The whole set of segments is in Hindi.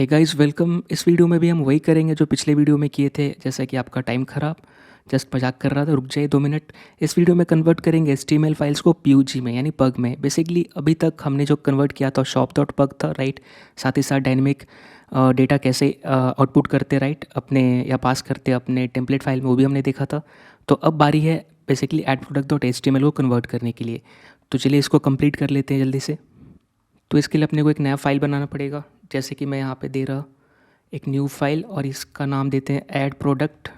हे गाइस वेलकम। इस वीडियो में भी हम वही करेंगे जो पिछले वीडियो में किए थे। जैसा कि आपका टाइम ख़राब, जस्ट मजाक कर रहा था, रुक जाइए 2 मिनट। इस वीडियो में कन्वर्ट करेंगे HTML फाइल्स को PUG में यानी पग में। बेसिकली अभी तक हमने जो कन्वर्ट किया था shop.pug था, राइट। साथ ही साथ डायनेमिक डेटा कैसे आउटपुट करते, राइट, अपने या पास करते अपने टेम्पलेट फाइल में, वो भी हमने देखा था। तो अब बारी है बेसिकली add-product.html को कन्वर्ट करने के लिए। तो चलिए इसको कंप्लीट कर लेते हैं जल्दी से। तो इसके लिए अपने को एक नया फाइल बनाना पड़ेगा। जैसे कि मैं यहाँ पे दे रहा एक न्यू फाइल और इसका नाम देते हैं ऐड प्रोडक्ट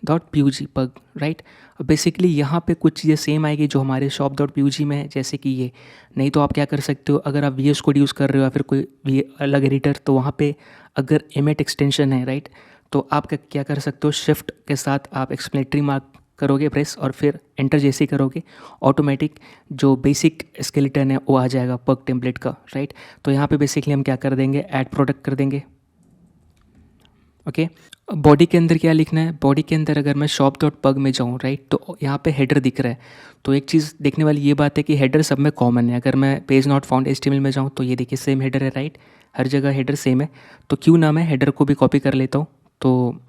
डॉट PUG पग, राइट। अब बेसिकली यहाँ पे कुछ चीज़ें सेम आएगी जो हमारे shop.pug में है, जैसे कि ये। नहीं तो आप क्या कर सकते हो, अगर आप VS कोड यूज़ कर रहे हो या फिर कोई भी अलग एडिटर, तो वहाँ पे अगर एमेट एक्सटेंशन है, राइट, तो आप क्या कर सकते हो, शिफ्ट के साथ आप एक्सप्लेनेटरी मार्क करोगे प्रेस, और फिर एंटर जैसे ही करोगे ऑटोमेटिक जो बेसिक स्केलेटन है वो आ जाएगा पग टेम्पलेट का, राइट। तो यहाँ पे बेसिकली हम क्या कर देंगे, ऐड प्रोडक्ट कर देंगे। ओके, बॉडी के अंदर क्या लिखना है, बॉडी के अंदर अगर मैं shop.pug में जाऊँ, राइट, तो यहाँ पे हेडर दिख रहा है। तो एक चीज़ देखने वाली ये बात है कि हेडर सब में कॉमन है। अगर मैं पेज नॉट फाउंड HTML में जाऊँ तो ये देखिए सेम हेडर है, राइट, हर जगह हेडर सेम है। तो क्यों ना मैं हेडर को भी कॉपी कर लेता हूँ। तो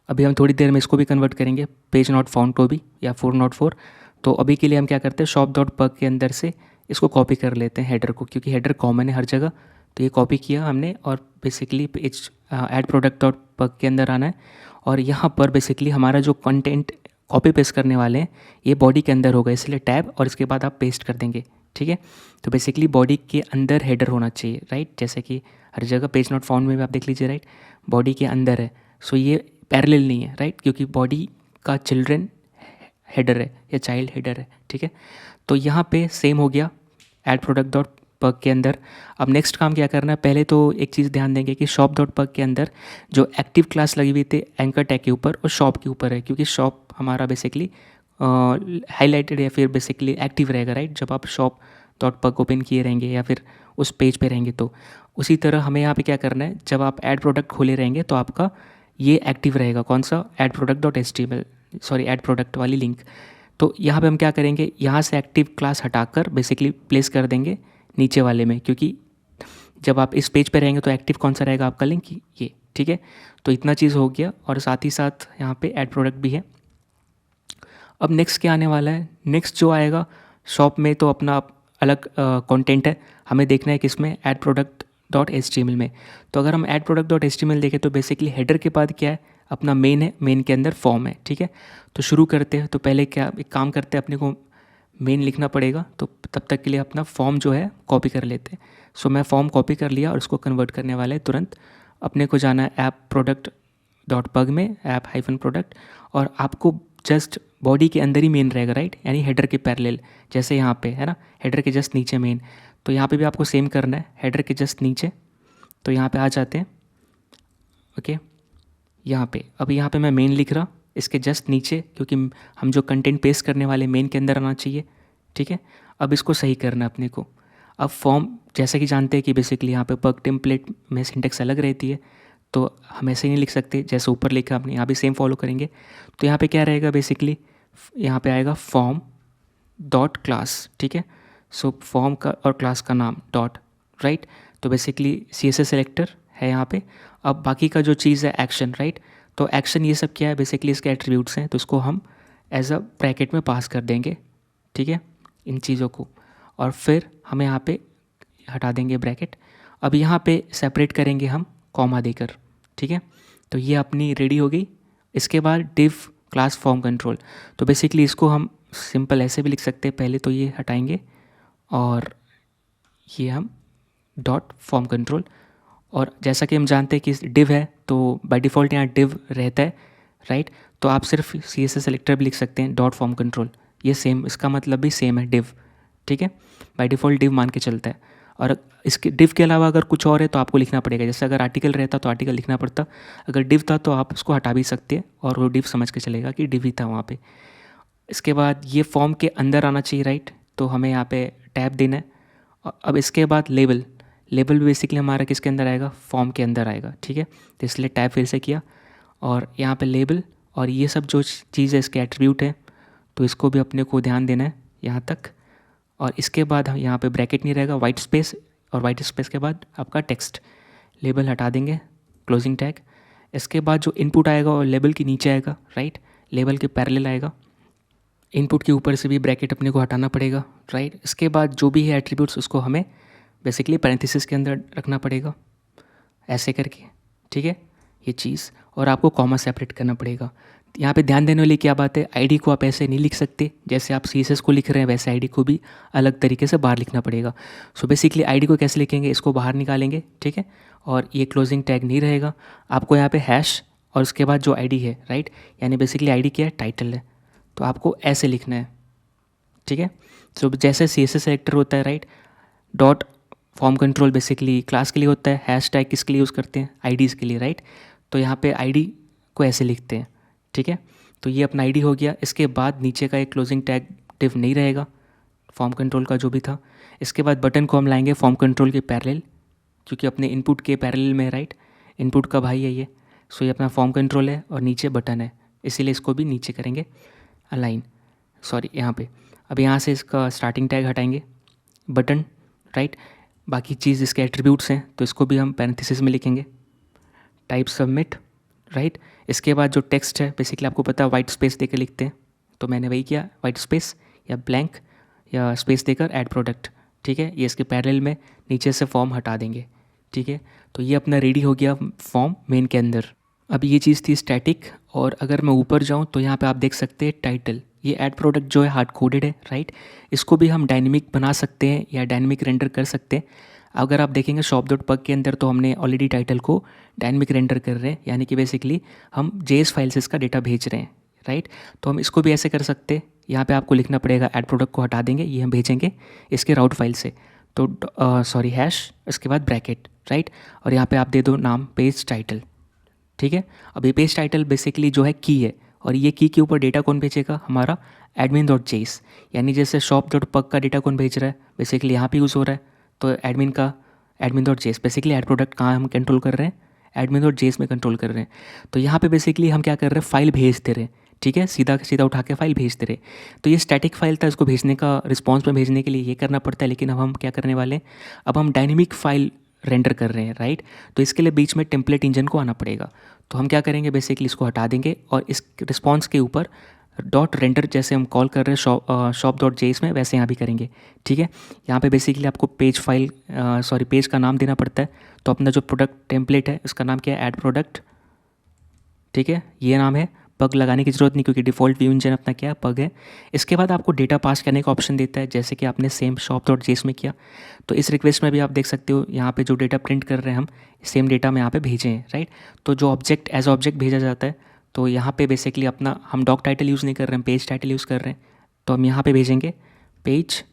अभी हम थोड़ी देर में इसको भी कन्वर्ट करेंगे पेज नॉट फाउंड को भी, या 404। तो अभी के लिए हम क्या करते हैं, shop.pug के अंदर से इसको कॉपी कर लेते हैं हेडर को, क्योंकि हेडर कॉमन है हर जगह। तो ये कॉपी किया हमने और basically page add product dot पग के अंदर आना है। और यहाँ पर बेसिकली हमारा जो कंटेंट कॉपी पेस्ट करने वाले हैं ये बॉडी के अंदर होगा, इसलिए टैब और इसके बाद आप पेस्ट कर देंगे, ठीक है। तो बेसिकली बॉडी के अंदर हेडर होना चाहिए, राइट, जैसे कि हर जगह पेज नॉट फाउंड में भी आप देख लीजिए, राइट, बॉडी के अंदर है। सो ये पैरेलल नहीं है, राइट, क्योंकि बॉडी का चिल्ड्रन हेडर है या चाइल्ड हेडर है, ठीक है। तो यहाँ पे सेम हो गया ऐड प्रोडक्ट डॉट पग के अंदर। अब नेक्स्ट काम क्या करना है, पहले तो एक चीज़ ध्यान देंगे कि shop.pug के अंदर जो एक्टिव क्लास लगी हुई थी एंकर टैग के ऊपर और शॉप के ऊपर है, क्योंकि शॉप हमारा बेसिकली हाईलाइटेड या फिर बेसिकली एक्टिव रहेगा, राइट, जब आप shop.pug ओपन किए रहेंगे या फिर उस पेज पे रहेंगे। तो उसी तरह हमें यहाँ पे क्या करना है, जब आप ऐड प्रोडक्ट खोले रहेंगे तो आपका ये एक्टिव रहेगा, कौन सा, add product dot HTML, sorry add product वाली लिंक। तो यहाँ पे हम क्या करेंगे, यहाँ से एक्टिव क्लास हटाकर बेसिकली प्लेस कर देंगे नीचे वाले में, क्योंकि जब आप इस पेज पे रहेंगे तो एक्टिव कौन सा रहेगा आपका लिंक, ये, ठीक है। तो इतना चीज़ हो गया और साथ ही साथ यहाँ पे ऐड प्रोडक्ट भी है। अब नेक्स्ट क्या आने वाला है, नेक्स्ट जो आएगा शॉप में तो अपना अलग कंटेंट है, हमें देखना है किसमें, ऐड प्रोडक्ट डॉट HTML में। तो अगर हम ऐड प्रोडक्ट डॉट HTML देखें तो बेसिकली हेडर के बाद क्या है, अपना मेन है, मेन के अंदर फॉर्म है, ठीक है। तो शुरू करते हैं। तो पहले क्या एक काम करते हैं, अपने को मेन लिखना पड़ेगा, तो तब तक के लिए अपना फॉर्म जो है कॉपी कर लेते हैं। सो मैं फॉर्म कॉपी कर लिया और उसको कन्वर्ट करने वाले तुरंत। अपने को जाना है ऐप प्रोडक्ट डॉट पग में, ऐप हाइफन प्रोडक्ट, और आपको जस्ट बॉडी के अंदर ही मेन रहेगा, राइट, यानी हेडर के पैरेलल, जैसे यहाँ पे है ना, हेडर के जस्ट नीचे मेन। तो यहाँ पे भी आपको सेम करना है, हेडर के जस्ट नीचे। तो यहाँ पे आ जाते हैं, ओके, यहाँ पे अब यहाँ पे मैं मेन लिख रहा, इसके जस्ट नीचे, क्योंकि हम जो कंटेंट पेस्ट करने वाले मेन के अंदर आना चाहिए, ठीक है। अब इसको सही करना है अपने को। अब फॉर्म जैसा कि जानते हैं कि बेसिकली यहाँ पे पग टेम्पलेट में सिंटेक्स अलग रहती है, तो हम ऐसे नहीं लिख सकते जैसे ऊपर लिखा आपने, यहाँ भी सेम फॉलो करेंगे। तो यहाँ पे क्या रहेगा, बेसिकली यहाँ पे आएगा फॉर्म डॉट क्लास, ठीक है। सो फॉर्म का और क्लास का नाम डॉट, राइट। तो बेसिकली CSS सेलेक्टर है यहाँ पे। अब बाकी का जो चीज़ है एक्शन, राइट, तो एक्शन ये सब क्या है, बेसिकली इसके एट्रीब्यूट्स हैं, तो इसको हम एज अ ब्रैकेट में पास कर देंगे, ठीक है, इन चीज़ों को। और फिर हम यहाँ पे हटा देंगे ब्रैकेट। अब यहाँ पे सेपरेट करेंगे हम कॉमा देकर, ठीक है। तो ये अपनी रेडी हो गई। इसके बाद डिव क्लास फॉर्म कंट्रोल। तो बेसिकली इसको हम सिंपल ऐसे भी लिख सकते हैं, पहले तो ये हटाएंगे और ये हम डॉट फॉर्म कंट्रोल। और जैसा कि हम जानते हैं कि डिव है तो बाय डिफ़ॉल्ट यहाँ डिव रहता है, राइट। तो आप सिर्फ CSS सेलेक्टर भी लिख सकते हैं डॉट फॉर्म कंट्रोल, ये सेम, इसका मतलब भी सेम है, डिव, ठीक है, बाय डिफ़ॉल्ट डिव मान के चलता है। और इसके डिव के अलावा अगर कुछ और है तो आपको लिखना पड़ेगा, जैसे अगर आर्टिकल रहता तो आर्टिकल लिखना पड़ता, अगर डिव था तो आप उसको हटा भी सकते हैं और वो डिव समझ के चलेगा कि डिव ही था वहाँ पे। इसके बाद ये फॉर्म के अंदर आना चाहिए, राइट, तो हमें यहाँ पे टैब देना है। अब इसके बाद लेबल, लेबल भी बेसिकली हमारा किसके अंदर आएगा, फॉर्म के अंदर आएगा, ठीक है। तो इसलिए टैब फिर से किया और यहाँ पे लेबल, और ये सब जो चीज़ है इसके एट्रीब्यूट है, तो इसको भी अपने को ध्यान देना है यहाँ तक। और इसके बाद यहाँ पे ब्रैकेट नहीं रहेगा, वाइट स्पेस, और वाइट स्पेस के बाद आपका टेक्स्ट, लेबल हटा देंगे, क्लोजिंग टैग। इसके बाद जो इनपुट आएगा वो लेबल के नीचे आएगा, राइट, लेबल के पैरेलल आएगा। इनपुट के ऊपर से भी ब्रैकेट अपने को हटाना पड़ेगा, राइट। इसके बाद जो भी है एट्रीब्यूट्स उसको हमें बेसिकली पैरेंथेसिस के अंदर रखना पड़ेगा ऐसे करके, ठीक है, ये चीज़। और आपको कॉमा सेपरेट करना पड़ेगा। यहाँ पे ध्यान देने वाली क्या बात है, आईडी को आप ऐसे नहीं लिख सकते, जैसे आप सीएसएस को लिख रहे हैं वैसे आईडी को भी अलग तरीके से बाहर लिखना पड़ेगा। सो बेसिकली आईडी को कैसे लिखेंगे, इसको बाहर निकालेंगे, ठीक है, और ये क्लोजिंग टैग नहीं रहेगा। आपको यहाँ पे हैश और उसके बाद जो आईडी है, राइट, यानी बेसिकली आईडी क्या है, टाइटल है, तो आपको ऐसे लिखना है, ठीक है। सो जैसे सीएसएस सेलेक्टर होता है, right, dot form control basically class के लिए होता है, हैश टैग किसके लिए यूज़ करते हैं, आईडीज़ के लिए, राइट। तो यहाँ पे आईडी को ऐसे लिखते हैं, ठीक है। तो ये अपना आईडी हो गया। इसके बाद नीचे का एक क्लोजिंग टैग डिव नहीं रहेगा फॉर्म कंट्रोल का जो भी था। इसके बाद बटन को हम लाएंगे फॉर्म कंट्रोल के पैरेलल, क्योंकि अपने इनपुट के पैरेलल में, राइट, इनपुट का भाई है ये। सो ये अपना फॉर्म कंट्रोल है और नीचे बटन है, इसीलिए इसको भी नीचे करेंगे अलाइन, सॉरी यहाँ पे। अब यहाँ से इसका स्टार्टिंग टैग हटाएंगे, बटन, राइट। बाकी चीज़ इसके एट्रीब्यूट्स हैं तो इसको भी हम पैरेंथेसिस में लिखेंगे, टाइप सबमिट, राइट। इसके बाद जो टेक्स्ट है बेसिकली आपको पता है वाइट स्पेस देकर लिखते हैं, तो मैंने वही किया, वाइट स्पेस या ब्लैंक या स्पेस देकर ऐड प्रोडक्ट, ठीक है। ये इसके पैरेलल में नीचे से फॉर्म हटा देंगे, ठीक है। तो ये अपना रेडी हो गया फॉर्म मेन के अंदर। अब ये चीज़ थी स्टैटिक, और अगर मैं ऊपर जाऊँ तो यहाँ पे आप देख सकते हैं टाइटल, ये ऐड प्रोडक्ट जो है हार्ड कोडेड है, राइट। इसको भी हम डायनेमिक बना सकते हैं या डायनेमिक रेंडर कर सकते हैं। अगर आप देखेंगे shop.pug के अंदर तो हमने ऑलरेडी टाइटल को डायनेमिक रेंडर कर रहे हैं, यानी कि बेसिकली हम जेएस फाइल से इसका डेटा भेज रहे हैं, राइट। तो हम इसको भी ऐसे कर सकते हैं। यहाँ पे आपको लिखना पड़ेगा ऐड प्रोडक्ट को हटा देंगे, ये हम भेजेंगे इसके राउट फाइल से, तो सॉरी हैश, इसके बाद ब्रैकेट, राइट। और यहाँ पे आप दे दो नाम पेज टाइटल, ठीक है। अब ये पेज टाइटल बेसिकली जो है की है, और ये की के ऊपर डेटा कौन भेजेगा, हमारा admin.js, यानी जैसे shop.pug का डेटा कौन भेज रहा है, बेसिकली यहाँ पे यूज़ हो रहा है, तो एडमिन का admin.js, बेसिकली ऐड प्रोडक्ट कहाँ हम कंट्रोल कर रहे हैं, admin.js में कंट्रोल कर रहे हैं। तो यहाँ पे बेसिकली हम क्या कर रहे हैं, फाइल भेज दे रहे हैं, ठीक है, सीधा सीधा उठा के फाइल भेज दे रहे। तो ये स्टैटिक फाइल था, इसको भेजने का, रिस्पॉन्स में भेजने के लिए ये करना पड़ता है, लेकिन अब हम क्या करने वाले हैं, अब हम डायनेमिक फाइल रेंडर कर रहे हैं, राइट। तो इसके लिए बीच में टेम्पलेट इंजन को आना पड़ेगा। तो हम क्या करेंगे, बेसिकली इसको हटा देंगे और इस रिस्पॉन्स के ऊपर डॉट रेंडर जैसे हम कॉल कर रहे हैं shop.js में, वैसे यहाँ भी करेंगे, ठीक है। यहाँ पे बेसिकली आपको पेज फाइल सॉरी पेज का नाम देना पड़ता है। तो अपना जो प्रोडक्ट टेम्पलेट है उसका नाम क्या है, ऐड प्रोडक्ट, ठीक है, ये नाम है। पग लगाने की ज़रूरत नहीं क्योंकि डिफ़ॉल्ट व्यू इंजन अपना क्या पग है। इसके बाद आपको डेटा पास करने का ऑप्शन देता है, जैसे कि आपने सेम shop.js में किया। तो इस रिक्वेस्ट में भी आप देख सकते हो यहाँ पे जो डेटा प्रिंट कर रहे हैं हम, सेम डेटा में यहाँ पे भेजे हैं, राइट। तो जो ऑब्जेक्ट एज ऑब्जेक्ट भेजा जाता है, तो यहाँ पे बेसिकली अपना हम डॉक टाइटल यूज़ नहीं कर रहे हैं, पेज टाइटल यूज़ कर रहे हैं। तो हम यहाँ पे भेजेंगे पेज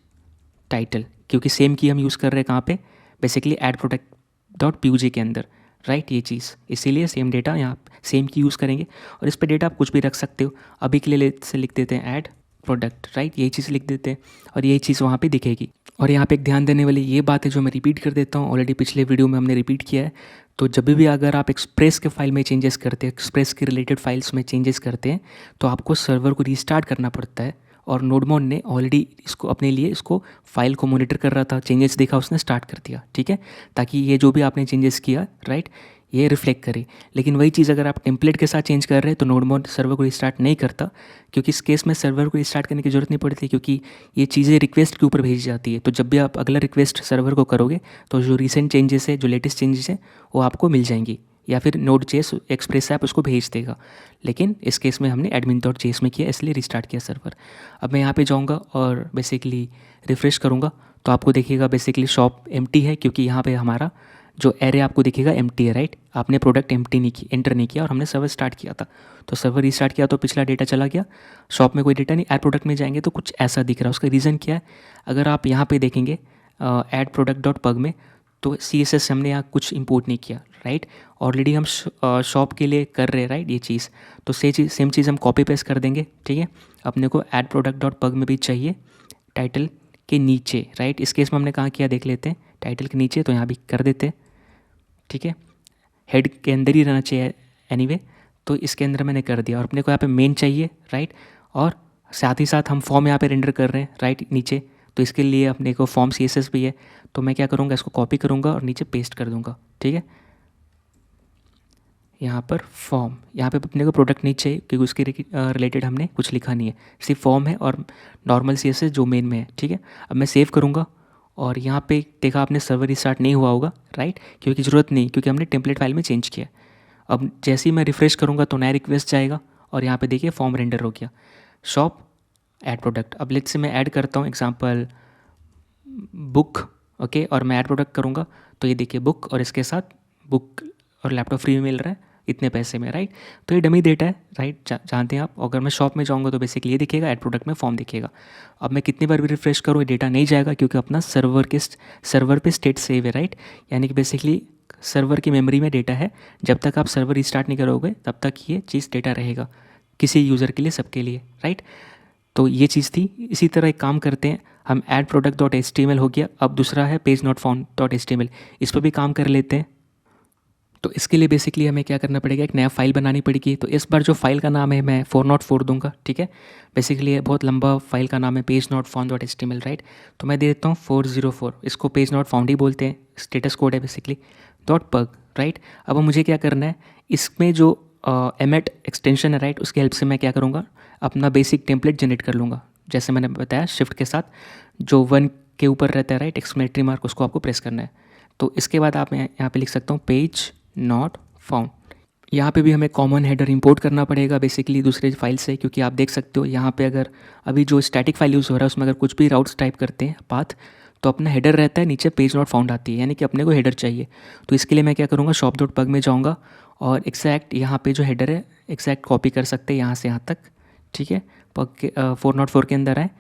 टाइटल, क्योंकि सेम की हम यूज़ कर रहे हैं कहाँ पे, basically add product dot pug के अंदर, राइट, ये चीज़, इसीलिए सेम डेटा यहाँ सेम की यूज़ करेंगे। और इस पर डेटा आप कुछ भी रख सकते हो। अभी के लिए से लिख देते हैं ऐड प्रोडक्ट, राइट, यही चीज़ लिख देते हैं और यही चीज़ वहाँ पे दिखेगी। और यहाँ पे एक ध्यान देने वाली ये बात है जो मैं रिपीट कर देता हूँ, ऑलरेडी पिछले वीडियो में हमने रिपीट किया है। तो जब भी अगर आप एक्सप्रेस के फाइल में चेंजेस करते हैं, एक्सप्रेस के रिलेटेड फाइल्स में चेंजेस करते हैं, तो आपको सर्वर को रीस्टार्ट करना पड़ता है। और नोडमोड ने ऑलरेडी इसको अपने लिए इसको फाइल को मॉनिटर कर रहा था, चेंजेस देखा उसने स्टार्ट कर दिया, ठीक है, ताकि ये जो भी आपने चेंजेस किया, राइट, ये रिफ्लेक्ट करे। लेकिन वही चीज़ अगर आप टेम्पलेट के साथ चेंज कर रहे हैं तो नोडमोड सर्वर को रिस्टार्ट नहीं करता, क्योंकि इस केस में सर्वर को रिस्टार्ट करने की ज़रूरत नहीं पड़ती, क्योंकि ये चीज़ें रिक्वेस्ट के ऊपर भेजी जाती है। तो जब भी आप अगला रिक्वेस्ट सर्वर को करोगे तो जो रिसेंट चेंजेस है, जो लेटेस्ट चेंजेस हैं, वो आपको मिल जाएंगी, या फिर Node.js एक्सप्रेस ऐप उसको भेज देगा। लेकिन इस केस में हमने admin.js में किया, इसलिए रिस्टार्ट किया सर्वर। अब मैं यहाँ पे जाऊँगा और बेसिकली रिफ़्रेश करूँगा तो आपको देखिएगा बेसिकली शॉप एम्प्टी है, क्योंकि यहाँ पे हमारा जो एरे आपको दिखेगा एम्प्टी है, राइट। आपने प्रोडक्ट एंटर नहीं किया और हमने सर्वर स्टार्ट किया था, तो सर्वर रीस्टार्ट किया तो पिछला डेटा चला गया, शॉप में कोई डेटा नहीं। ऐड प्रोडक्ट में जाएंगे तो कुछ ऐसा दिख रहा है। उसका रीज़न क्या है, अगर आप यहाँ पे देखेंगे ऐड प्रोडक्ट डॉट पग में, तो CSS हमने यहाँ कुछ इंपोर्ट नहीं किया, राइट। ऑलरेडी हम शॉप के लिए कर रहे हैं, राइट, ये चीज़। तो सेम चीज़ हम कॉपी पेस्ट कर देंगे, ठीक है। अपने को ऐड प्रोडक्ट डॉट पग में भी चाहिए टाइटल के नीचे, राइट। इस केस में हमने कहाँ किया देख लेते हैं, टाइटल के नीचे, तो यहाँ भी कर देते हैं, ठीक है। हेड के अंदर ही रहना चाहिए एनीवे, तो इसके अंदर मैंने कर दिया। और अपने को यहाँ पे मेन चाहिए, राइट, और साथ ही साथ हम फॉर्म यहाँ पे रेंडर कर रहे हैं, राइट, नीचे। तो इसके लिए अपने को फॉर्म CSS भी है, तो मैं क्या करूँगा, इसको कॉपी करूँगा और नीचे पेस्ट कर दूँगा, ठीक है। यहाँ पर फॉर्म, यहाँ पे अपने को प्रोडक्ट नहीं चाहिए क्योंकि उसके रिलेटेड हमने कुछ लिखा नहीं है, सिर्फ फॉर्म है और नॉर्मल CSS जो मेन में है, ठीक है। अब मैं सेव करूँगा और यहाँ पे देखा आपने सर्वर रिस्टार्ट नहीं हुआ होगा, राइट, क्योंकि ज़रूरत नहीं, क्योंकि हमने टेम्पलेट फाइल में चेंज किया। अब जैसे ही मैं रिफ़्रेश करूँगा तो नया रिक्वेस्ट जाएगा और यहाँ पे देखिए फॉर्म रेंडर हो गया, शॉप ऐड प्रोडक्ट। अब लेट्स से मैं ऐड करता हूँ एग्जांपल बुक, ओके, और मैं ऐड प्रोडक्ट करूँगा तो ये देखिए बुक और इसके साथ बुक और लैपटॉप फ्री में मिल रहा है इतने पैसे में, राइट। तो ये डमी डेटा है, राइट, जानते हैं आप। अगर मैं शॉप में जाऊँगा तो बेसिकली ये दिखेगा, ऐड प्रोडक्ट में फॉर्म दिखेगा। अब मैं कितनी बार भी रिफ्रेश करूँ ये डेटा नहीं जाएगा क्योंकि अपना सर्वर पे स्टेट सेव है, राइट। यानी कि बेसिकली सर्वर की मेमोरी में डेटा है, जब तक आप सर्वर रिस्टार्ट नहीं करोगे तब तक ये चीज़ डेटा रहेगा किसी यूज़र के लिए, सबके लिए, राइट। तो ये चीज़ थी। इसी तरह एक काम करते हैं हम, ऐड प्रोडक्ट डॉट HTML हो गया, अब दूसरा है page not found dot HTML, इस पर भी काम कर लेते हैं। तो इसके लिए बेसिकली हमें क्या करना पड़ेगा, एक नया फाइल बनानी पड़ेगी। तो इस बार जो फाइल का नाम है मैं 404 दूंगा, ठीक है। बेसिकली ये बहुत लंबा फाइल का नाम है page not found dot HTML, right. तो मैं दे देता हूँ 404, इसको पेज नॉट फाउंड ही बोलते हैं, स्टेटस कोड है बेसिकली, डॉट पग, राइट। अब मुझे क्या करना है, इसमें जो एमेट एक्सटेंशन है, राइट, उसकी हेल्प से मैं क्या करूँगा, अपना बेसिक टेम्पलेट जनरेट कर लूँगा। जैसे मैंने बताया शिफ्ट के साथ जो 1 के ऊपर रहता है, राइट, एक्सक्लेमेटरी मार्क, उसको आपको प्रेस करना है। तो इसके बाद आप यहाँ पे लिख सकता हूँ पेज नॉट फाउंड। यहाँ पे भी हमें कॉमन हेडर इंपोर्ट करना पड़ेगा बेसिकली दूसरे फाइल से, क्योंकि आप देख सकते हो यहाँ पे अगर अभी जो स्टैटिक फाइल यूज़ हो रहा है उसमें अगर कुछ भी राउट्स टाइप करते हैं पाथ, तो अपना हेडर रहता है, नीचे पेज नॉट फाउंड आती है, यानी कि अपने को हेडर चाहिए। तो इसके लिए मैं क्या करूँगा, शॉप डॉट पग में जाऊँगा और एग्जैक्ट यहाँ पे जो हेडर है एग्जैक्ट कॉपी कर सकते हैं यहाँ से यहाँ तक, ठीक है। पग के 404 के अंदर आए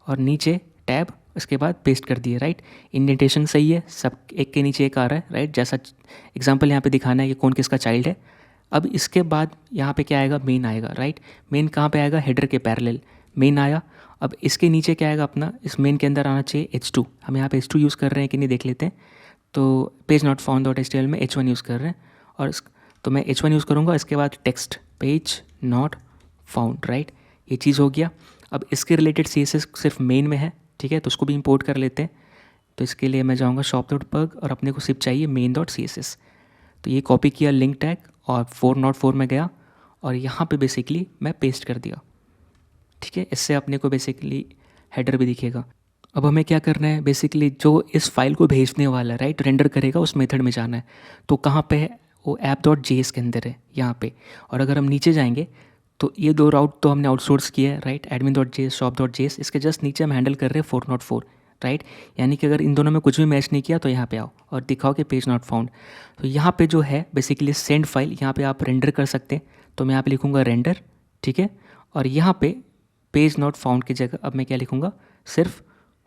और नीचे टैब, उसके बाद पेस्ट कर दिए, राइट। इंडेंटेशन सही है, सब एक के नीचे एक आ रहा है, राइट, जैसा एग्जांपल यहाँ पे दिखाना है कि कौन किसका चाइल्ड है। अब इसके बाद यहाँ पे क्या आएगा, मेन आएगा, राइट। मेन कहाँ पे आएगा, हेडर के पैरेलल मेन आया। अब इसके नीचे क्या आएगा, अपना इस मेन के अंदर आना चाहिए H2। हम यहाँ पे H2 यूज़ कर रहे हैं कि नहीं देख लेते हैं। तो page not found dot HTML में H1 यूज़ कर रहे हैं और तो मैं H1 यूज़ करूँगा। इसके बाद text page not found, right, ये चीज़ हो गया। अब इसके रिलेटेड CSS सिर्फ मेन में है, ठीक है, तो उसको भी इंपोर्ट कर लेते हैं। तो इसके लिए मैं जाऊँगा शॉप डॉट पग और अपने को सिर्फ चाहिए मेन डॉट CSS। तो ये कॉपी किया लिंक टैग और 404 में गया और यहाँ पे बेसिकली मैं पेस्ट कर दिया, ठीक है। इससे अपने को बेसिकली हेडर भी दिखेगा। अब हमें क्या करना है, बेसिकली जो इस फाइल को भेजने वाला है, राइट, रेंडर करेगा, उस मेथड में जाना है। तो कहाँ पे है वो, ऐप डॉट JS के अंदर है यहाँ पे। और अगर हम नीचे जाएंगे तो ये 2 राउट तो हमने आउटसोर्स किया है, right, admin dot JS, shop dot JS, इसके जस्ट नीचे हम हैंडल कर रहे हैं 404, राइट। यानी कि अगर इन दोनों में कुछ भी मैच नहीं किया तो यहाँ पे आओ और दिखाओ कि पेज नॉट फाउंड। तो यहाँ पे जो है बेसिकली सेंड फाइल, यहाँ पे आप रेंडर कर सकते हैं। तो मैं यहाँ पे लिखूँगा रेंडर, ठीक है। और यहाँ पे पेज नॉट फाउंड की जगह अब मैं क्या लिखूँगा, सिर्फ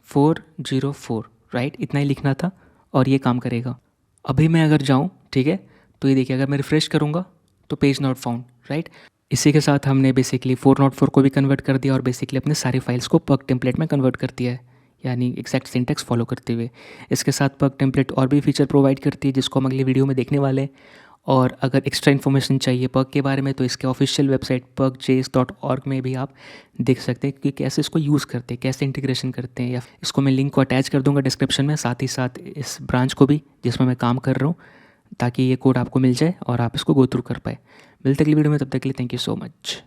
404, राइट, इतना ही लिखना था और ये काम करेगा। अभी मैं अगर जाऊँ, ठीक है, तो ये देखिए अगर मैं रिफ्रेश करूँगा तो पेज नॉट फाउंड, राइट। इसी के साथ हमने बेसिकली 404 को भी कन्वर्ट कर दिया और बेसिकली अपने सारी फाइल्स को पग टेम्पलेट में कन्वर्ट कर दिया है, यानी एग्जैक्ट सिंटेक्स फॉलो करते हुए। इसके साथ पग टेम्पलेट और भी फीचर प्रोवाइड करती है जिसको हम अगली वीडियो में देखने वाले हैं। और अगर एक्स्ट्रा इन्फॉर्मेशन चाहिए पग के बारे में तो इसके ऑफिशियल वेबसाइट pugjs.org में भी आप देख सकते हैं कि कैसे इसको यूज़ करते हैं, कैसे इंटीग्रेशन करते हैं। या इसको मैं लिंक को अटैच कर दूंगा डिस्क्रिप्शन में, साथ ही साथ इस ब्रांच को भी जिसमें मैं काम कर रहा हूँ, ताकि ये कोड आपको मिल जाए और आप इसको गो थ्रू कर पाए। मिलते अगली वीडियो में, तब तक के लिए थैंक यू सो मच।